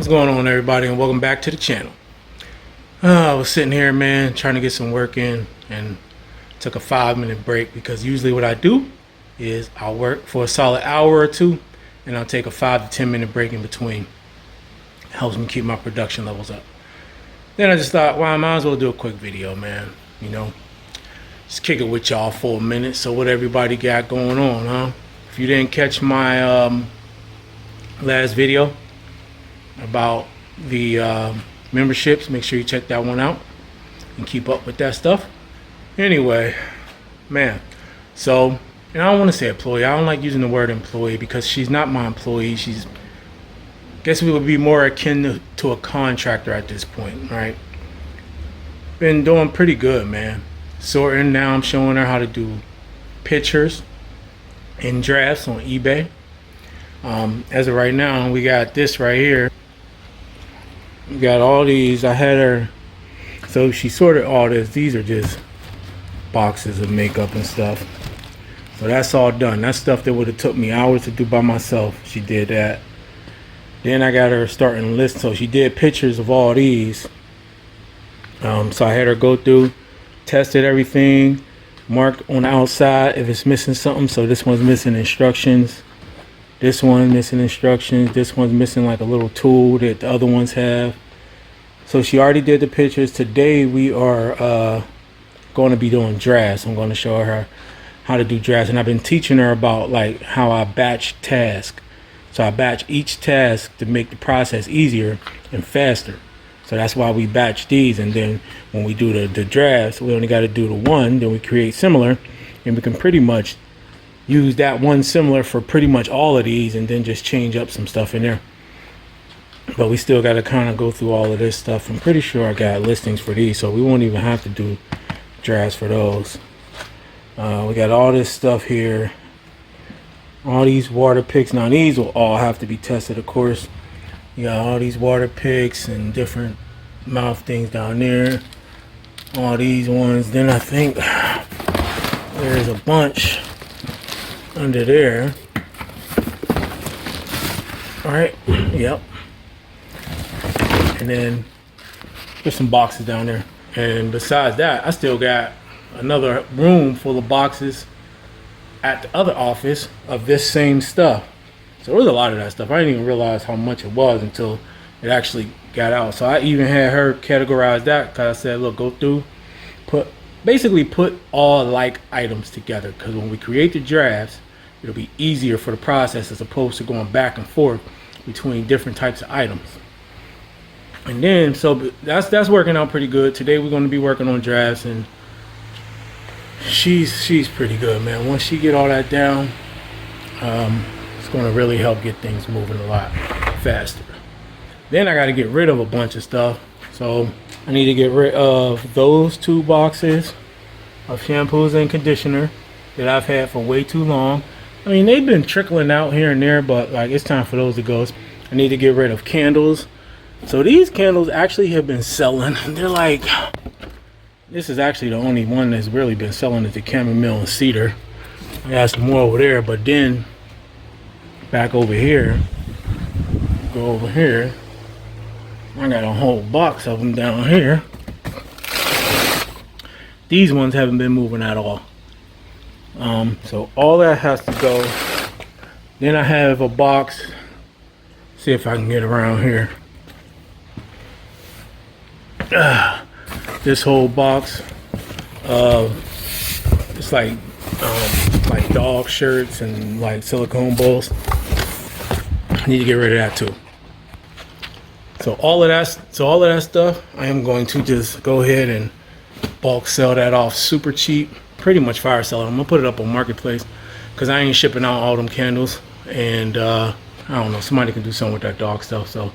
going on, everybody, and welcome back to the channel. I was sitting here, man, trying to get some work in, and took a 5-minute break because usually what I do is I'll work for a solid hour or two and I'll take a 5 to 10 minute break in between. It helps me keep my production levels up. Then I just thought, well, I might as well do a quick video, man. You know, just kick it with y'all for a minute. So what everybody got going on, huh? If you didn't catch my last video about the memberships, make sure you check that one out and keep up with that stuff. Anyway, man, so, and I don't want to say employee. I don't like using the word employee because she's not my employee. She's, I guess we would be more akin to a contractor at this point, right? Been doing pretty good, man. Sorting now, I'm showing her how to do pictures and drafts on eBay. As of right now, we got this right here. We got all these. I had her, so she sorted all this. These are just boxes of makeup and stuff. So that's all done. That's stuff that would have took me hours to do by myself. She did that. Then I got her starting a list. So she did pictures of all these. So I had her go through, tested everything, marked on the outside if it's missing something. So this one's missing instructions. This one missing instructions. This one's missing like a little tool that the other ones have. So she already did the pictures. Today we are going to be doing drafts. I'm going to show her how to do drafts, and I've been teaching her about like how I batch tasks. So I batch each task to make the process easier and faster. So that's why we batch these, and then when we do the drafts, we only got to do the one, then we create similar, and we can pretty much use that one similar for pretty much all of these, and then just change up some stuff in there. But we still got to kind of go through all of this stuff. I'm pretty sure I got listings for these, so we won't even have to do drafts for those. We got all this stuff here, all these water picks. Now these will all have to be tested, of course. You got all these water picks and different mouth things down there, all these ones. Then I think there's a bunch under there. All right, yep. And then there's some boxes down there. And besides that, I still got another room full of boxes at the other office of this same stuff. So there's a lot of that stuff. I didn't even realize how much it was until it actually got out. So I even had her categorize that because I said, look, go through, basically put all like items together, because when we create the drafts, it'll be easier for the process as opposed to going back and forth between different types of items. And then, so that's working out pretty good. Today we're going to be working on drafts, and she's pretty good, man. Once she get all that down, it's going to really help get things moving a lot faster. Then I got to get rid of a bunch of stuff. So I need to get rid of those 2 boxes of shampoos and conditioner that I've had for way too long. I mean, they've been trickling out here and there, but like it's time for those to go. I need to get rid of candles. So these candles actually have been selling. They're like, this is actually the only one that's really been selling, is the chamomile and cedar. I got some more over there, but then back over here, go over here, I got a whole box of them down here. These ones haven't been moving at all. So all that has to go. Then I have a box, see if I can get around here. This whole box of, it's like dog shirts and like silicone bowls. I need to get rid of that too. So all of that stuff, I am going to just go ahead and bulk sell that off super cheap. Pretty much fire sell it. I'm gonna put it up on Marketplace because I ain't shipping out all them candles, and I don't know, somebody can do something with that dog stuff. So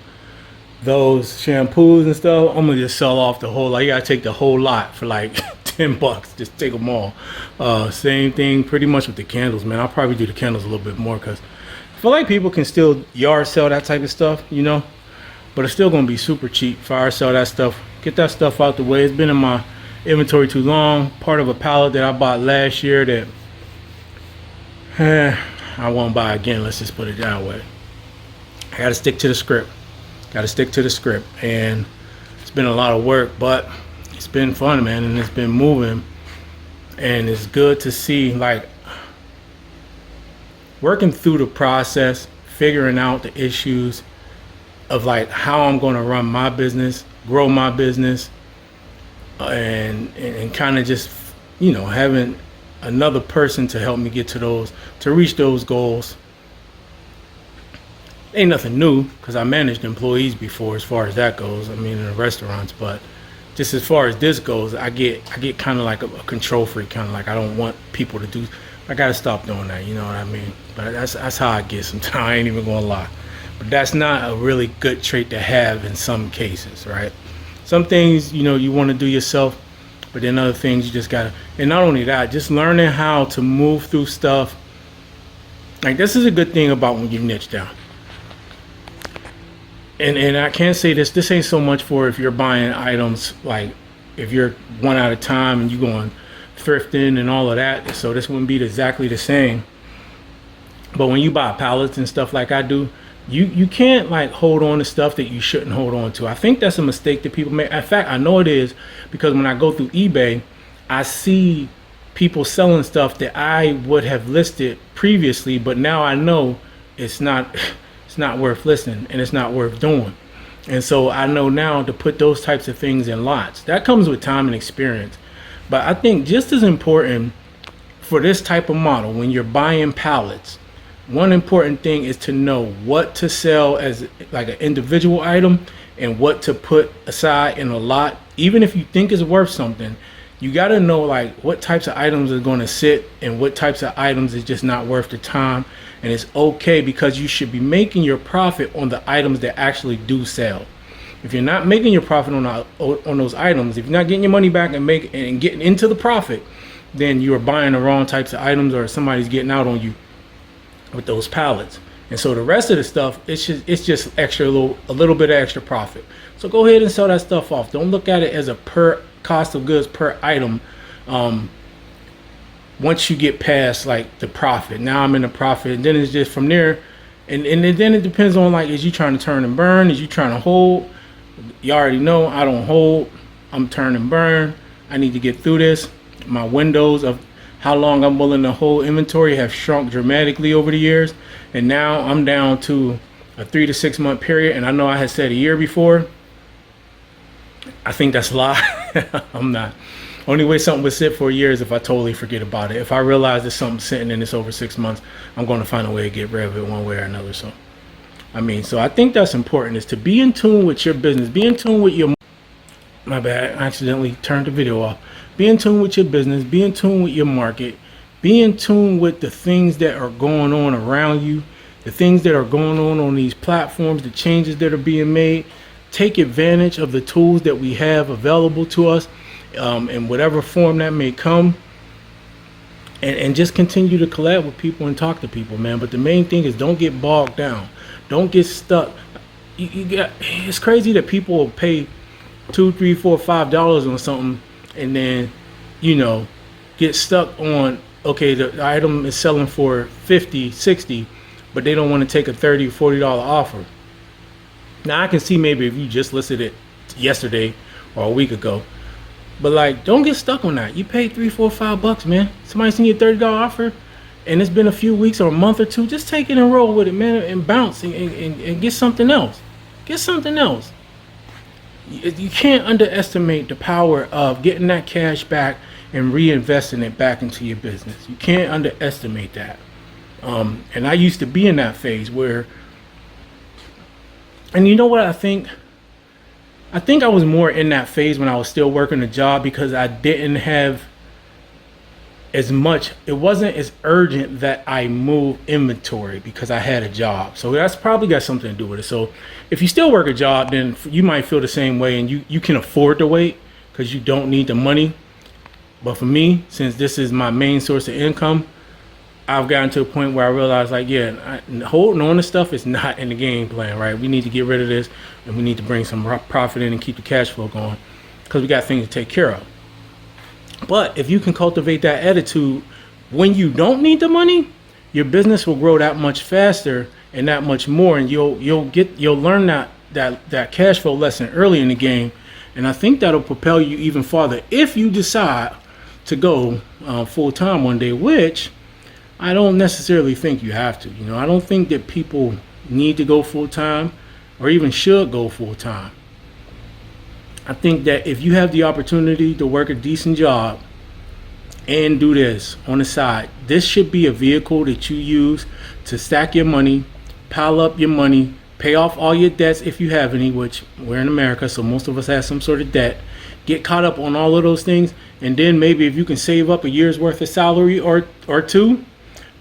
those shampoos and stuff, I'm gonna just sell off the whole lot. You gotta take the whole lot for like 10 bucks. Just take them all. Same thing pretty much with the candles, man. I'll probably do the candles a little bit more because I feel like people can still yard sell that type of stuff, you know, but it's still gonna be super cheap. Fire sell that stuff, get that stuff out the way. It's been in my inventory too long. Part of a pallet that I bought last year that I won't buy again. Let's just put it that way. I gotta stick to the script. Got to stick to the script. And it's been a lot of work, but it's been fun, man, and it's been moving. And it's good to see, like, working through the process, figuring out the issues of like how I'm going to run my business, grow my business, and kind of just, having another person to help me get to reach those goals. Ain't nothing new because I managed employees before as far as that goes. I mean, in the restaurants, but just as far as this goes, I get kind of like a control freak, kind of like I don't want people to do. I gotta stop doing that, you know what I mean? But that's how I get sometimes. I ain't even gonna lie. But that's not a really good trait to have in some cases, right? Some things, you want to do yourself, but then other things you just gotta. And not only that, just learning how to move through stuff. Like, this is a good thing about when you niche down. And I can't say this ain't so much for if you're buying items, like if you're one at a time and you going thrifting and all of that, so this wouldn't be exactly the same. But when you buy pallets and stuff like I do, you can't like hold on to stuff that you shouldn't hold on to. I think that's a mistake that people make. In fact, I know it is, because when I go through eBay, I see people selling stuff that I would have listed previously, but now I know it's not worth listening and it's not worth doing. And so I know now to put those types of things in lots. That comes with time and experience. But I think just as important for this type of model, when you're buying pallets, one important thing is to know what to sell as like an individual item and what to put aside in a lot. Even if you think it's worth something, you got to know like what types of items are going to sit and what types of items is just not worth the time. And it's okay, because you should be making your profit on the items that actually do sell. If you're not making your profit on those items, if you're not getting your money back and getting into the profit, then you are buying the wrong types of items, or somebody's getting out on you with those pallets. And so the rest of the stuff, it's just extra, a little bit of extra profit. So go ahead and sell that stuff off. Don't look at it as a per cost of goods per item. Once you get past like the profit, now I'm in the profit, and then it's just from there. And then it depends on, like, is you trying to turn and burn? Is you trying to hold? You already know I don't hold. I'm turn and burn. I need to get through this. My windows of how long I'm willing to hold inventory have shrunk dramatically over the years. And now I'm down to a 3 to 6 month period. And I know I had said a year before. I think that's a lie. I'm not. Only way something would sit for a year is if I totally forget about it. If I realize there's something sitting and it's over 6 months, I'm going to find a way to get rid of it one way or another. So I think that's important, is to be in tune with your business. Be in tune with your... My bad, I accidentally turned the video off. Be in tune with your business. Be in tune with your market. Be in tune with the things that are going on around you, the things that are going on these platforms, the changes that are being made. Take advantage of the tools that we have available to us, in whatever form that may come, and just continue to collab with people and talk to people, man. But the main thing is, don't get bogged down. Don't get stuck. It's crazy that people will pay $2, $3, $4, $5 on something, and then get stuck on, okay, the item is selling for $50, $60, but they don't want to take a $30, $40 offer. Now I can see maybe if you just listed it yesterday or a week ago, but like, don't get stuck on that. You paid $3, $4, $5, man. Somebody sent you a $30 offer, and it's been a few weeks or a month or two. Just take it and roll with it, man, and bounce and get something else. Get something else. You can't underestimate the power of getting that cash back and reinvesting it back into your business. You can't underestimate that. And I used to be in that phase where, and you know what I think? I think I was more in that phase when I was still working a job, because I didn't have as much, it wasn't as urgent that I move inventory because I had a job. So that's probably got something to do with it. So if you still work a job, then you might feel the same way, and you can afford to wait because you don't need the money. But for me, since this is my main source of income, I've gotten to a point where I realize, like, yeah, holding on to stuff is not in the game plan, right? We need to get rid of this, and we need to bring some profit in and keep the cash flow going, because we got things to take care of. But if you can cultivate that attitude when you don't need the money, your business will grow that much faster and that much more, and you'll learn that cash flow lesson early in the game, and I think that'll propel you even farther if you decide to go full time one day, which I don't necessarily think you have to. You know, I don't think that people need to go full time or even should go full time. I think that if you have the opportunity to work a decent job and do this on the side, this should be a vehicle that you use to stack your money, pile up your money, pay off all your debts if you have any, which we're in America, so most of us have some sort of debt. Get caught up on all of those things, and then maybe if you can save up a year's worth of salary or two,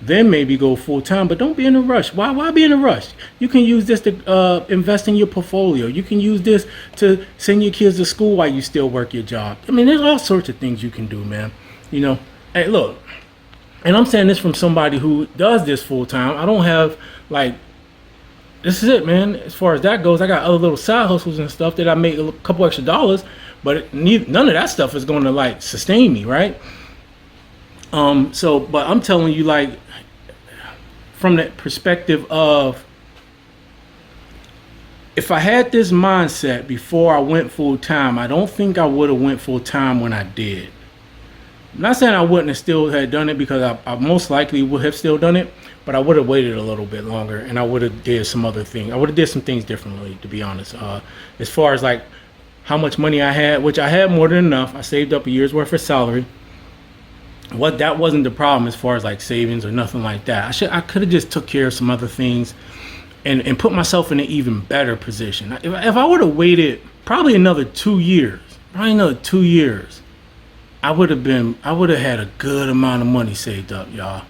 then maybe go full time. But don't be in a rush. Why be in a rush? You can use this to invest in your portfolio. You can use this to send your kids to school while you still work your job. I mean, there's all sorts of things you can do, man. You know, hey, look, and I'm saying this from somebody who does this full time. I don't have like, this is it, man. As far as that goes, I got other little side hustles and stuff that I make a couple extra dollars, but none of that stuff is going to like sustain me, right? But I'm telling you, like, from that perspective of, if I had this mindset before I went full time, I don't think I would have went full time when I did. I'm not saying I wouldn't have still had done it, because I most likely would have still done it, but I would have waited a little bit longer, and I would have did some other things. I would have did some things differently, to be honest. As far as like how much money I had, which I had more than enough. I saved up a year's worth of salary. That wasn't the problem as far as like savings or nothing like that. I could have just took care of some other things and put myself in an even better position. If I would have waited probably another 2 years, I would have had a good amount of money saved up, y'all.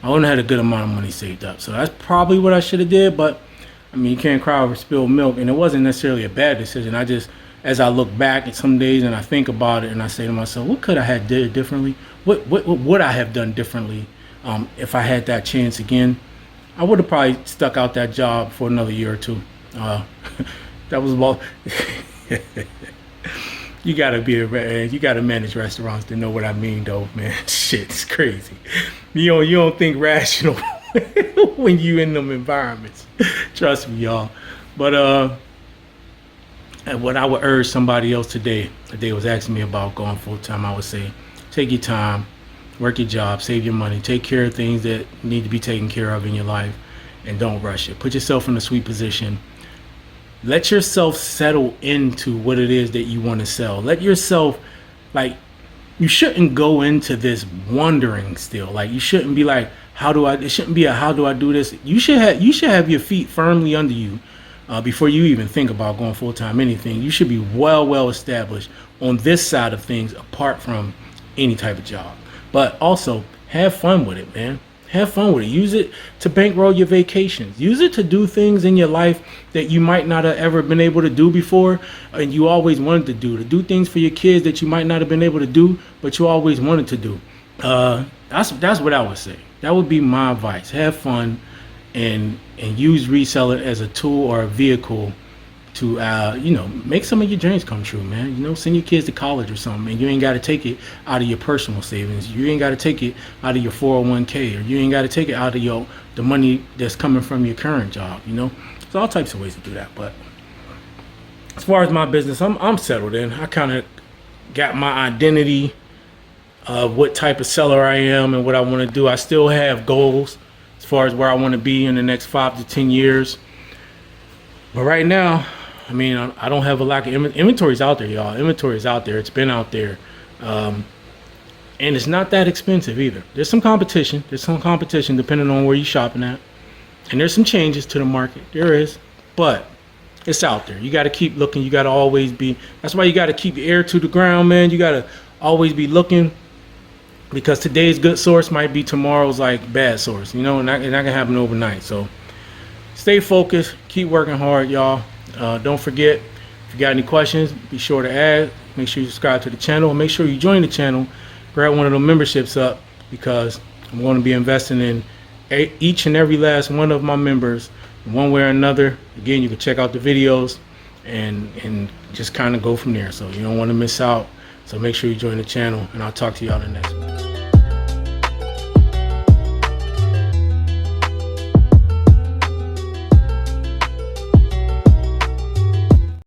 I wouldn't have had a good amount of money saved up. So that's probably what I should have did. But I mean, you can't cry over spilled milk, and it wasn't necessarily a bad decision. I just, as I look back at some days and I think about it, and I say to myself, what could I have did differently? What would I have done differently if I had that chance again? I would have probably stuck out that job for another year or two. That was about. You gotta manage restaurants to know what I mean, though, man. Shit, it's crazy. You don't think rational when you in them environments. Trust me, y'all. But what I would urge somebody else today, if they was asking me about going full time, I would say, take your time, work your job, save your money, take care of things that need to be taken care of in your life, and don't rush it. Put yourself in a sweet position. Let yourself settle into what it is that you want to sell. Let yourself, like, you shouldn't go into this wondering still. Like, you shouldn't be like, it shouldn't be a how do I do this? You should have your feet firmly under you before you even think about going full time anything. You should be well established on this side of things, apart from any type of job. But also have fun with it, man. Have fun with it. Use it to bankroll your vacations. Use it to do things in your life that you might not have ever been able to do before, and you always wanted to do. To do things for your kids that you might not have been able to do, but you always wanted to do. That's what I would say. That would be my advice. Have fun, and use Reselling as a tool or a vehicle to make some of your dreams come true, man. Send your kids to college or something, and you ain't got to take it out of your personal savings. You ain't got to take it out of your 401k, or you ain't got to take it out of the money that's coming from your current job. There's all types of ways to do that. But as far as my business, I'm settled in. I kind of got my identity of what type of seller I am and what I want to do. I still have goals as far as where I want to be in the next 5 to 10 years. But right now, I mean, I don't have a lack of inventory's out there, y'all. Inventory's out there. It's been out there. And it's not that expensive either. There's some competition. Depending on where you're shopping at. And there's some changes to the market. There is. But it's out there. You got to keep looking. You got to always be. That's why you got to keep your ear to the ground, man. You got to always be looking. Because today's good source might be tomorrow's like bad source. And that can happen overnight. So stay focused. Keep working hard, y'all. Don't forget, if you got any questions, be sure to add. Make sure you subscribe to the channel. Make sure you join the channel. Grab one of the memberships up, because I'm going to be investing in each and every last one of my members in one way or another. Again, you can check out the videos and just kind of go from there. So you don't want to miss out. So make sure you join the channel, and I'll talk to y'all in the next one.